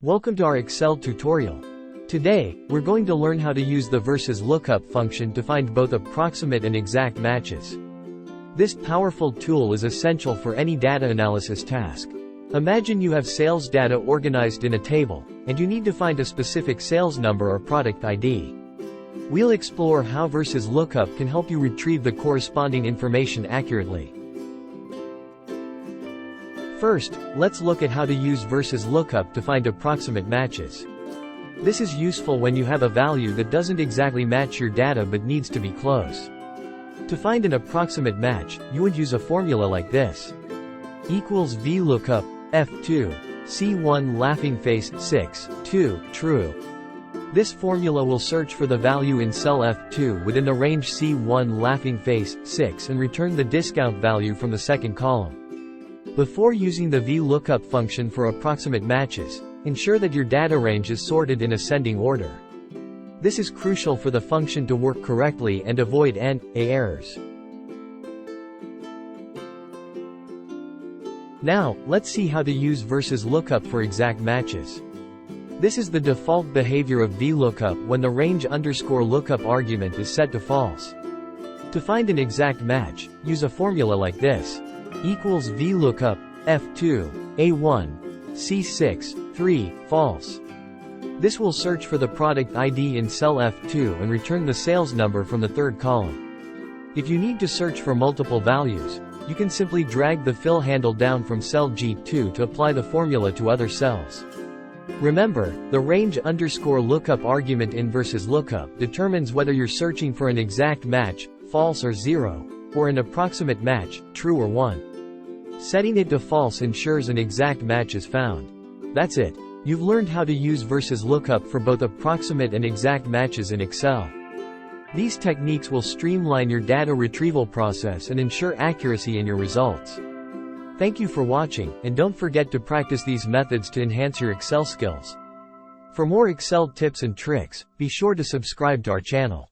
Welcome to our Excel tutorial. Today, we're going to learn how to use the versus lookup function to find both approximate and exact matches. This powerful tool is essential for any data analysis task. Imagine you have sales data organized in a table, and you need to find a specific sales number or product ID. We'll explore how versus lookup can help you retrieve the corresponding information accurately. First, let's look at how to use versus lookup to find approximate matches. This is useful when you have a value that doesn't exactly match your data but needs to be close. To find an approximate match, you would use a formula like this. Equals VLOOKUP, F2, C1 laughing face 6, 2, true. This formula will search for the value in cell F2 within the range C1 laughing face 6 and return the discount value from the second column. Before using the VLOOKUP function for approximate matches, ensure that your data range is sorted in ascending order. This is crucial for the function to work correctly and avoid N/A errors. Now, let's see how to use versus lookup for exact matches. This is the default behavior of VLOOKUP when the range_lookup argument is set to false. To find an exact match, use a formula like this. Equals VLOOKUP, F2, A1, C6, 3, false. This will search for the product ID in cell F2 and return the sales number from the third column. If you need to search for multiple values, you can simply drag the fill handle down from cell G2 to apply the formula to other cells. Remember, the range_lookup argument in versus lookup determines whether you're searching for an exact match, false or 0, or an approximate match, true or 1. Setting it to false ensures an exact match is found. That's it. You've learned how to use versus lookup for both approximate and exact matches in Excel. These techniques will streamline your data retrieval process and ensure accuracy in your results. Thank you for watching, and don't forget to practice these methods to enhance your Excel skills. For more Excel tips and tricks, be sure to subscribe to our channel.